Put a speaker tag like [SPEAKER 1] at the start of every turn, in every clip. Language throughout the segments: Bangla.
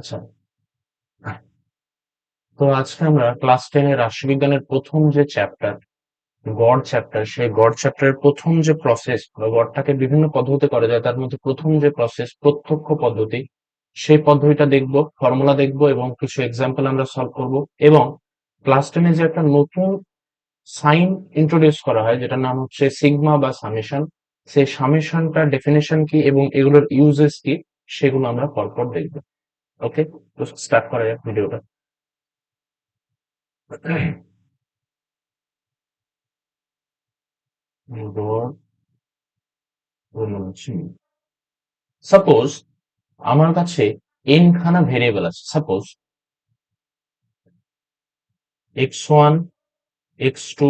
[SPEAKER 1] আচ্ছা, তো আজকে আমরা ক্লাস 10 এর রাশিবিজ্ঞানের প্রথম যে চ্যাপ্টার, গড় চ্যাপ্টার, সেই গড় চ্যাপ্টারের প্রথম যে প্রসেস বা গড়টাকে বিভিন্ন পদ্ধতি করা যায় তার মধ্যে প্রথম যে প্রসেস প্রত্যক্ষ পদ্ধতি, সেই পদ্ধতিটা দেখব, ফর্মুলা দেখব এবং কিছু এক্সাম্পল আমরা সলভ করব। এবং ক্লাস 10 এ যে একটা নতুন সাইন ইন্ট্রোডিউস করা হয় যেটার নাম হচ্ছে সিগমা বা সামেশন, সেই সামেশনটার ডেফিনেশন কি এবং এগুলোর ইউজেস কি সেগুলো আমরা পরপর দেখব। ওকে, তো স্টার্ট করা যাক ভিডিওটা। গড় গুণনশীল। সাপোজ আমার কাছে n খানা ভেরিয়েবল আছে, suppose x1, x2,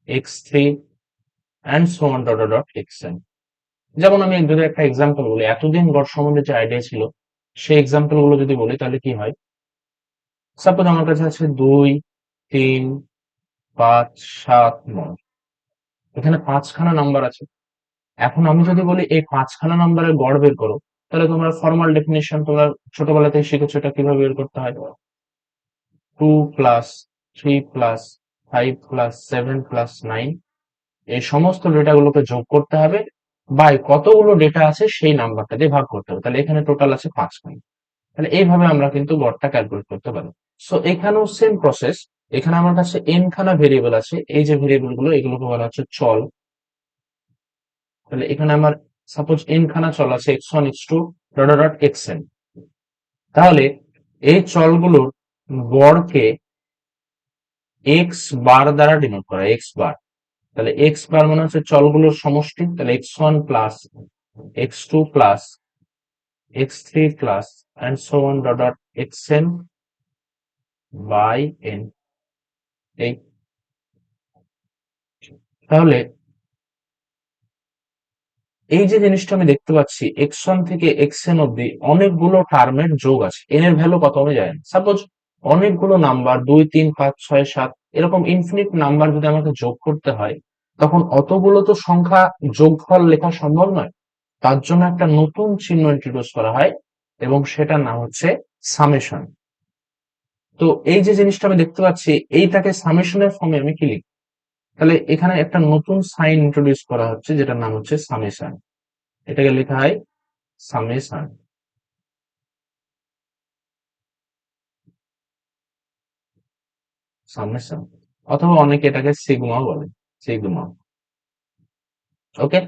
[SPEAKER 1] x3 and so on dot dot dot xn। যেমন আমি যদি একটা এক্সাম্পল বলি, এতদিন গড় সম্বন্ধে যে আইডিয়া ছিল সেই এক্সাম্পল গুলো যদি বলি তাহলে কি হয়। সাপোজ আমার কাছে আছে 2, 3, 5, 7, 9, এখানে 5খানা নাম্বার আছে। এখন আমি যদি বলি এই 5খানা নাম্বারের গড় বের করো, তাহলে তোমরা ফর্মাল ডেফিনেশন তোমরা ছোটবেলা থেকে শিখেছো এটা কিভাবে বের করতে হয়। 2 প্লাস 3 প্লাস 5 প্লাস 7 প্লাস 9, এই সমস্ত ডেটাগুলোকে যোগ করতে হবে, বাই কতগুলো ডেটা আছে সেই নাম্বারটা দিয়ে ভাগ করতে হবে, তাহলে এখানে টোটাল আছে 5খানা। তাহলে এইভাবে আমরা কিন্তু গড়টা ক্যালকুলেট করতে পারি। সো এখানেও সেম প্রসেস। এখানে আমার কাছে n খানা ভেরিয়েবল আছে, এই যে ভেরিয়েবল গুলো এগুলোকে বলা হচ্ছে চল। তাহলে এখানে আমার সাপোজ n খানা চল আছে, x1, x2 dot dot xn। তাহলে এই চলগুলোর গড়কে x বার দ্বারা ডিনোট করা, x বার। তাহলে এক্স বার মানে হচ্ছে চলগুলোর সমষ্টি, তাহলে x1 plus x2 plus x3 plus and so on dot dot xn by n। এই তাহলে এই যে জিনিসটা আমি দেখতে পাচ্ছি, x1 থেকে xn অব্দি অনেকগুলো টার্মের যোগ আছে, n এর ভ্যালু কত আমি জানি না। সাপোজ অনেকগুলো নাম্বার 2, 3, 5, 6, 7 এরকম ইনফিনিট নাম্বার যদি আমাকে যোগ করতে হয়, তখন অতগুলো তো সংখ্যা যোগফল লেখা সম্ভব নয়। তার জন্য একটা নতুন চিহ্ন ইন্ট্রোডিউস করা হয় এবং সেটার নাম হচ্ছে সামেশন। তো এই যে জিনিসটা আমি দেখতে পাচ্ছি এইটাকে সামেশনের ফর্মে আমি কি লিখি, তাহলে এখানে একটা নতুন সাইন ইন্ট্রোডিউস করা হচ্ছে যেটার নাম হচ্ছে সামেশন। এটাকে লেখা হয় সামেশন, সামেশন, অথবা অনেকে এটাকে সিগমা বলে, সিগমা। ওকে,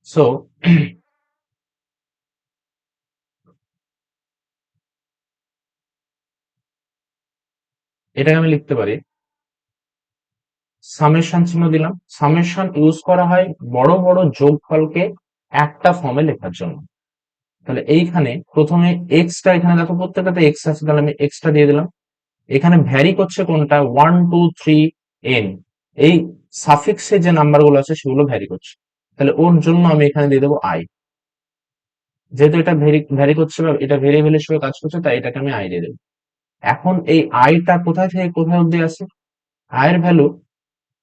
[SPEAKER 1] সো এটাকে আমি লিখতে পারি সামেশন, চিহ্ন দিলাম। সামেশন ইউজ করা হয় বড় বড় যোগফলকে একটা ফর্মে লেখার জন্য। তাহলে এইখানে প্রথমে এক্সটা, এখানে দেখো প্রত্যেকটাতে এক্স আছে, তাহলে আমি এক্সটা দিয়ে দিলাম। এখানে ভ্যারি করছে কোনটা, 1, 2, 3, n, এই সাফিক্সে যে নাম্বার গুলো আছে সেগুলো ভ্যারি করছে, তাহলে ওর জন্য আমি এখানে দিয়ে দেবো আই। যেহেতু এটা ভ্যারি ভ্যারি করছে বা এটা ভেরিয়েবল হিসেবে কাজ করছে, তাই এটাকে আমি আই দিয়ে দেবো। এখন এই আইটা কোথায় থেকে কোথায় অব্দি আছে, আয়ের ভ্যালু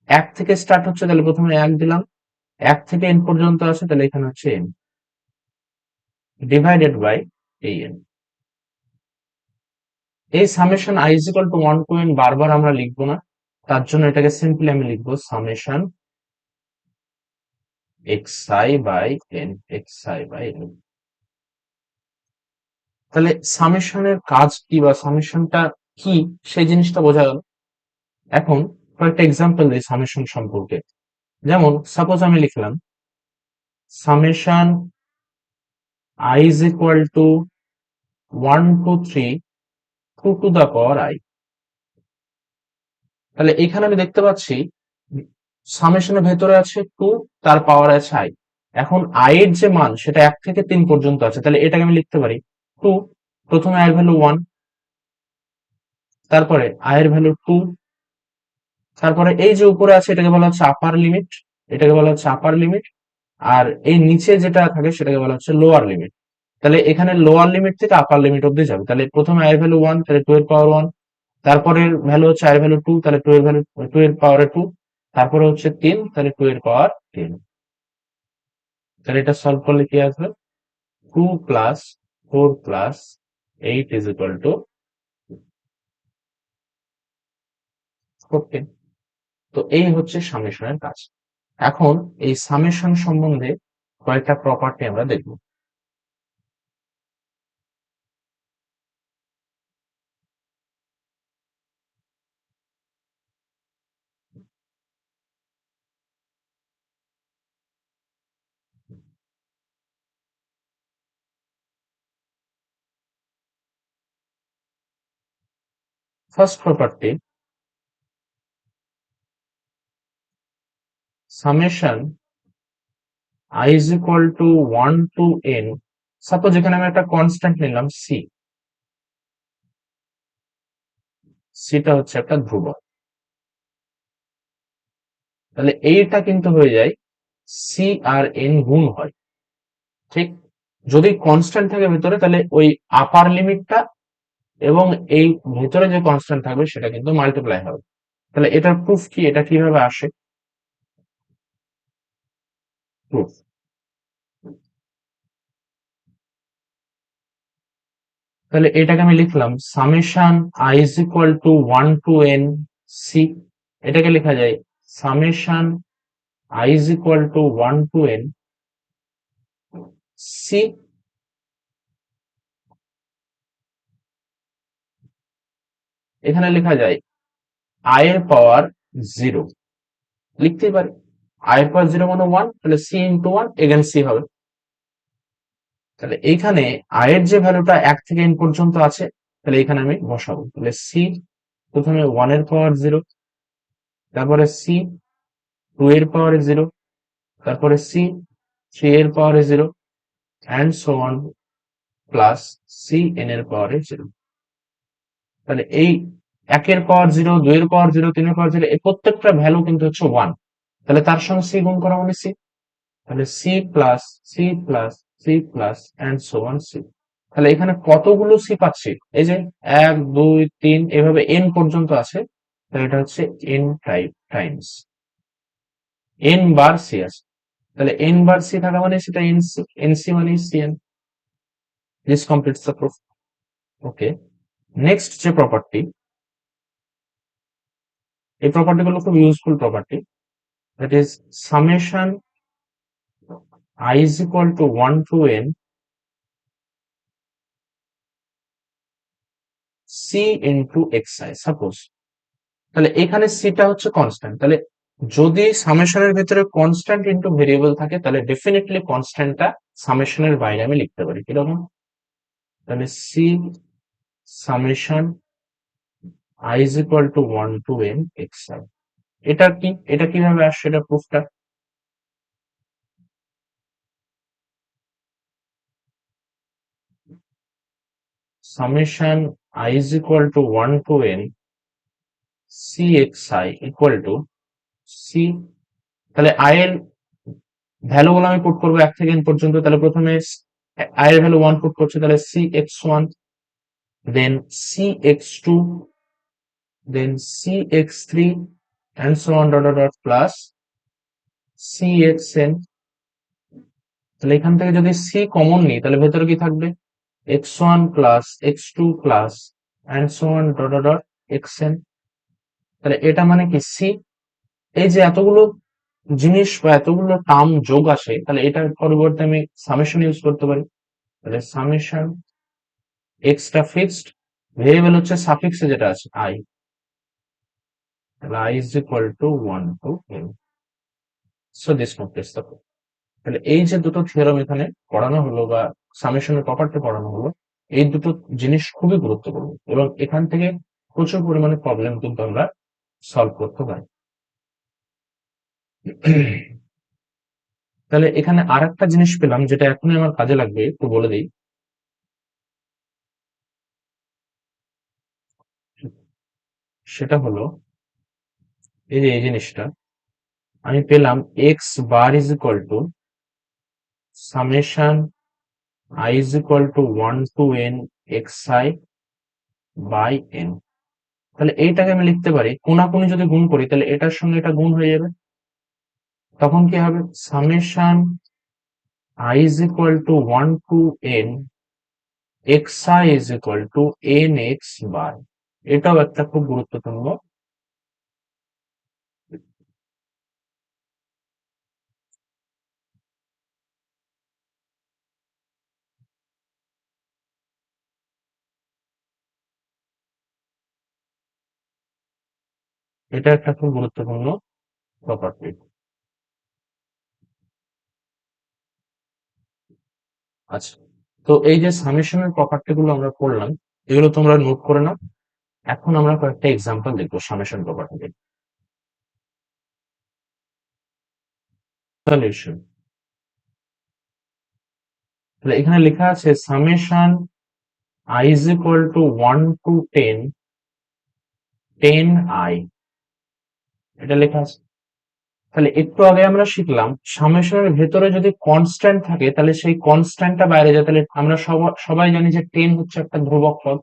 [SPEAKER 1] 1 থেকে স্টার্ট হচ্ছে, তাহলে প্রথমে 1 দিলাম। 1 থেকে n পর্যন্ত আছে, তাহলে এখানে হচ্ছে n ডিভাইডেড বাই এই n। এই summation i is equal to 1 to n বারবার আমরা লিখবো না, তার জন্য এটাকে সিম্পলি আমি লিখবো summation xi by n, xi by n। তাহলে সামেশনের কাজ কি বা সামেশনটা কি সেই জিনিসটা বোঝা গেল। এখন কয়েকটা এক্সাম্পল দিই সামেশন সম্পর্কে। যেমন সাপোজ আমি লিখলাম summation i is equal to 1 to 3 2 to the power i। তাহলে এখানে আমি দেখতে পাচ্ছি সামেশনের ভেতরে আছে 2, তার পাওয়ার আছে i। এখন i এর যে মান সেটা 1 থেকে 3 পর্যন্ত আছে, তাহলে এটাকে আমি লিখতে পারি 2, প্রথমে i এর ভ্যালু 1, তারপরে i এর ভ্যালু 2, তারপরে এই যে উপরে আছে এটাকে বলা হচ্ছে আপার লিমিট, এটাকে বলা হচ্ছে আপার লিমিট, আর এই নিচে যেটা থাকে সেটাকে বলা হচ্ছে লোয়ার লিমিট। তাহলে এখানে লোয়ার লিমিট থেকে আপার লিমিট অব্দি যাবে, তাহলে প্রথমে i এর ভ্যালু 1, তাহলে 2 এর পাওয়ার 1, তারপরে ভ্যালু হচ্ছে i এর ভ্যালু 2, তাহলে 2 এর ভ্যালু 2 এর পাওয়ার 2, তারপরে হচ্ছে 3, তাহলে 2 এর পাওয়ার 10। তাহলে এটা সলভ করলে কি আসবে, 2 plus 4 plus 8 is equal two 14। তো এই হচ্ছে সামেশনের কাজ। এখন এই সামেশন সম্বন্ধে কয়েকটা প্রপার্টি আমরা দেখব। First property, summation i is equal to 1 to n। Suppose এখানে আমি একটা কনস্ট্যান্ট নিলাম c, সিটা হচ্ছে একটা ধ্রুবক, তাহলে এইটা কিন্তু হয়ে যায় সি আর এন গুণ হয়, ঠিক? যদি কনস্ট্যান্ট থাকে ভেতরে তাহলে ওই আপার লিমিটটা এবং এই ভেতরে যে কনস্ট্যান্ট থাকবে সেটা কিন্তু মাল্টিপ্লাই হবে। তাহলে এটার প্রুফ কি, এটা কিভাবে আসে? প্রুফ, তাহলে এটাকে আমি লিখলাম summation i is equal to 1 to n c. এটাকে লেখা যায় summation i is equal to 1 to n c. এখানে লেখা যায় i এর পাওয়ার 0, লিখতেই পারি i এর পাওয়ার 0 মানে 1, তাহলে c ইন্টু 1 এগেন c হবে। তাহলে এইখানে i এর যে ভ্যালুটা 1 থেকে n পর্যন্ত আছে, তাহলে এখানে আমি বসাবো। তাহলে c প্রথমে 1 এর পাওয়ার 0, তারপরে c 2 এর পাওয়ারে 0, তারপরে c 3 এর পাওয়ারে 0 and so on plus c n এর পাওয়ারে 0। তাহলে এই 1 এর পাওয়ার 0, 2 এর পাওয়ার 0, 3 এর পাওয়ার 0, এই প্রত্যেকটা ভ্যালু কিন্তু হচ্ছে 1। তাহলে তার সঙ্গে c গুণ করা মানে c, তাহলে c plus c plus c plus and so on c। তাহলে এখানে কতগুলো c পাচ্ছি? এই যে 1 2 3 এভাবে n পর্যন্ত আছে, তাহলে এটা হচ্ছে n টাইমস n বার c আছে। তাহলে n বার c থাকা মানে সেটা nc, nc মানে cn। This completes the proof. Okay, next যে প্রপার্টি, এই প্রপার্টি গুলো খুব useful property, that is summation i is equal to 1 to n c into xi suppose. তাহলে এখানে সিটা হচ্ছে কনস্ট্যান্ট, তাহলে যদি সামেশনের ভিতরে কনস্ট্যান্ট ইনটু ভেরিয়েবল থাকে তাহলে ডেফিনেটলি কনস্ট্যান্টটা সামেশনের বাইরে আমি লিখতে পারি কিরকম? তাহলে c summation i is equal to 1 to n xi। এটা কি, এটা কিভাবে আসছে এটা প্রুফটা? Summation i is equal to 1 to n cxi equal to c। তাহলে i এর ভ্যালু গুলো আমি পুট করবো 1 থেকে n পর্যন্ত। তাহলে প্রথমে i এর ভ্যালু 1 পুট করছে, তাহলে cx1, then cx2, then cx3 and so on dot dot dot plus cxn। তাহলে এখান থেকে যদি c কমন নিই তাহলে ভেতরে কি থাকবে? x1 plus x2 plus and so on dot dot dot xn। তাহলে এটা মানে কি c। এই যে এতগুলো জিনিস বা এতগুলো টার্ম যোগ আসে, তাহলে এটার পরিবর্তে আমি সামেশন ইউজ করতে পারি। তাহলে সামেশন এক্সটা ফিক্সড, ভেরিয়েবল হচ্ছে সাফিক্সে যেটা আছে i, তাহলে i is equal to 1 to n। So this completes the proof. তাহলে এই যে দুটো থিওরেম এখানে পড়ানো হলো বা সামেশনের প্রপার্টি পড়ানো হলো, এই দুটো জিনিস খুবই গুরুত্বপূর্ণ এবং এখান থেকে প্রচুর পরিমাণে প্রবলেম কিন্তু আমরা সলভ করতে পারি। তাহলে এখানে আর একটা জিনিস পেলাম যেটা এখনই আমার কাজে লাগবে, একটু বলে দিই। সেটা হলো এই যে এই জিনিসটা আমি পেলাম x bar is equal two summation i is equal to 1 to n xi by n। তাহলে এইটাকে আমি লিখতে পারি কোনাকুনি যদি গুণ করি তাহলে এটার সঙ্গে এটা গুণ হয়ে যাবে, তখন কি হবে? Summation i is equal to 1 to n xi is equal to nx bar। এটাও একটা খুব গুরুত্বপূর্ণ। এটা একটা খুব গুরুত্বপূর্ণ প্রপার্টি। আচ্ছা, তো এই যে সামেশনের প্রপার্টি গুলো আমরা পড়লাম, এগুলো তোমরা নোট করে নাও। এখন আমরা কয়েকটা এক্সাম্পল দেখবো সামেশন প্রপার্টি। সলিউশন, তাহলে এখানে লেখা আছে summation i is equal to 1 to 10 i, এটা লেখা আছে। তাহলে একটু আগে আমরা শিখলাম সামেশনের ভেতরে যদি কনস্ট্যান্ট থাকে তাহলে সেই কনস্ট্যান্টটা বাইরে যায়। তাহলে আমরা সবাই জানি যে 10 হচ্ছে একটা ধ্রুবক পদ।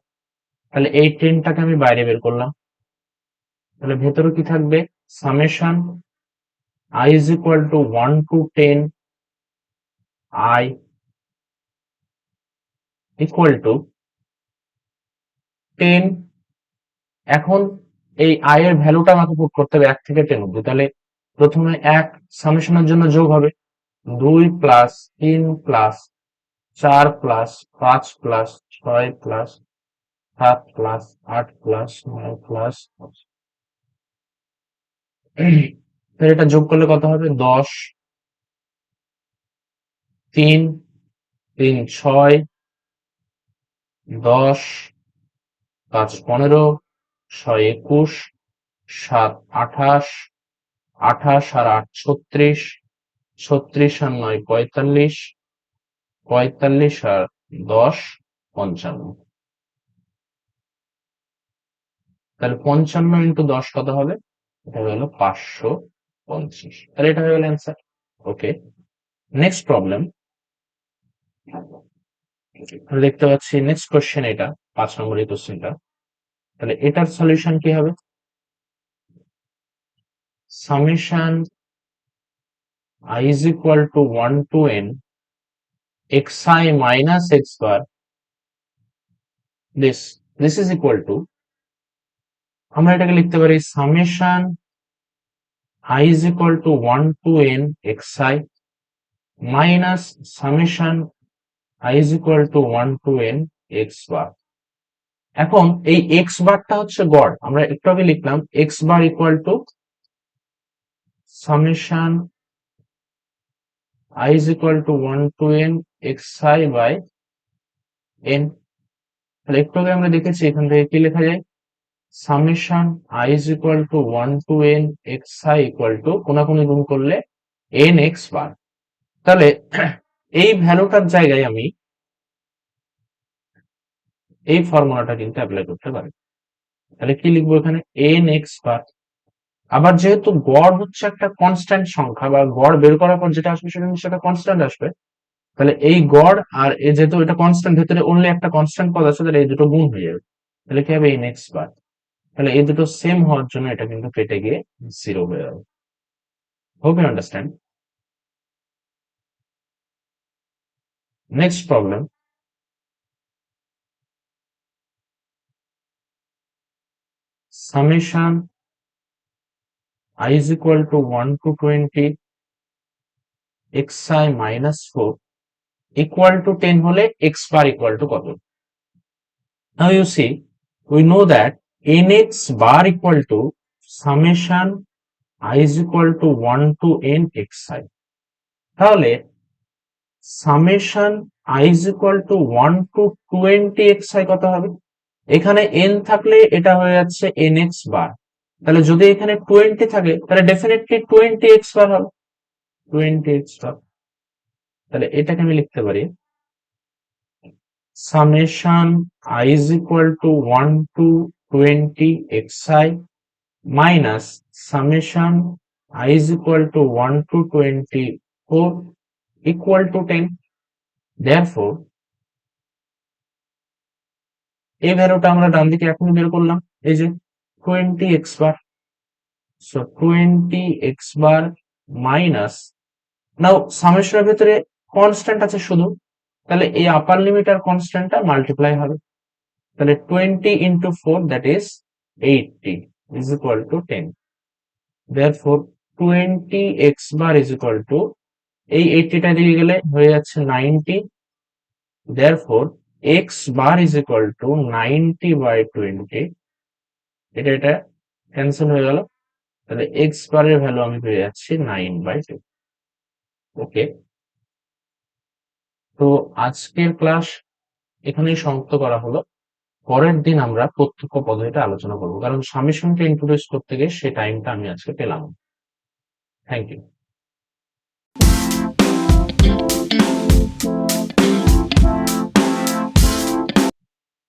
[SPEAKER 1] তাহলে এই 10টাকে আমি বাইরে বের করলাম। তাহলে ভেতরে কি থাকবে? Summation i is equal to 1 to 10 i equal to 10। এখন এই i এর ভ্যালুটা আমাকে পুট করতে হবে 1 থেকে 10 অব্দি। তাহলে প্রথমে 1 সামেশনের জন্য যোগ হবে, 2 plus 3 plus 4 plus 5 plus 6 plus 7 plus 8 plus 9 plus. তাহলে এটা যোগ করলে কত হবে? 10, 3, 3 6, 10, 5 15, 6 21, 7 28, 28 আর 8 36, 36 আর 9 45, 45 আর 10 55। তাহলে 55 ইন্টু 10 কত হবে? এটা হলো 550। তাহলে এটা হয়ে গেল অ্যান্সার। ওকে, নেক্সট প্রবলেম দেখতে পাচ্ছি। নেক্সট কোশ্চেন, এটা 5 নম্বরের কোশ্চেনটা। তাহলে এটার সলিউশন কি হবে? Summation i is equal to 1 to n xi minus x bar, this is equal to, আমরা এটাকে লিখতে পারি summation i is equal to 1 to n xi minus summation i is equal to 1 to n x bar। এখন এই x বারটা হচ্ছে গড়। আমরা একটু আগে লিখলাম x bar equal to summation i is equal to 1 to n xi by n। তাহলে একটু আগে আমরা দেখেছি এখান থেকে কি লেখা যায়? Summation i is equal to 1 to n xi equal to কোনাকুনি গুণ করলে n x বার। তাহলে এই ভ্যালুটার জায়গায় আমি এই ফর্মুলাটা কিন্তু অ্যাপ্লাই করতে পারি। তাহলে কি লিখবো এখানে? n x বার। আবার যেহেতু গড় হচ্ছে একটা কনস্ট্যান্ট সংখ্যা, বা গড় বের করার পর যেটা আসবে সেটা নিশ্চয়ই একটা কনস্ট্যান্ট আসবে। তাহলে এই গড় আর যেহেতু এটা কনস্ট্যান্ট, ভেতরে অনলি একটা কনস্ট্যান্ট পদ আছে, তাহলে এই দুটো গুণ হয়ে যাবে। তাহলে কি হবে? n x বার। তাহলে এই দুটো সেম হওয়ার জন্য এটা কিন্তু কেটে গিয়ে 0 হয়ে যাবে। Hope you understand. Next problem, summation i is equal to 1 to 20 xi minus 4 equal to 10 হলে x bar equal to কত? Now you see, we know that nx bar equal to summation i is equal to 1 to n xi। তাহলে summation i is equal to 1 to 20 xi কত হবে? এখানে n থাকলে এটা হয়ে যাচ্ছে nx বার। তাহলে যদি এখানে 20 থাকে তাহলে ডেফিনেটলি 20x বার হবে, 20x বার। তাহলে এটাকে আমি লিখতে পারি summation i is equal to 1 to 20 xi minus summation i is equal to 1 to 24 equal to 10। Therefore এই ভ্যালুটা আমরা ডান দিকে এখনই বের করলাম, এই যে 20x বার। সো 20x বার মাইনাস, নাও সামেশনের ভেতরে কনস্ট্যান্ট আছে শুধু, তাহলে এই আপার লিমিট আর কনস্ট্যান্টটা মাল্টিপ্লাই হবে। তাহলে 20 into 4 that is 80 is equal to 10. Therefore 20x bar is equal to এই 80টা দিকে গেলে হয়ে যাচ্ছে 90। Therefore x bar is equal to 90 by 20। এটা ক্যান্সেল হয়ে গেল। তাহলে x bar এর ভ্যালু আমি পেয়ে যাচ্ছি 9/2। ওকে, তো আজকের ক্লাস এখানেই সমাপ্ত করা হলো। পরের দিন আমরা প্রত্যক্ষ পদ্ধতিটা আলোচনা করব, কারণ সামেশনটা ইন্ট্রোডিউস করতে গিয়ে সেই টাইমটা আমি আজকে পেলাম। Thank you.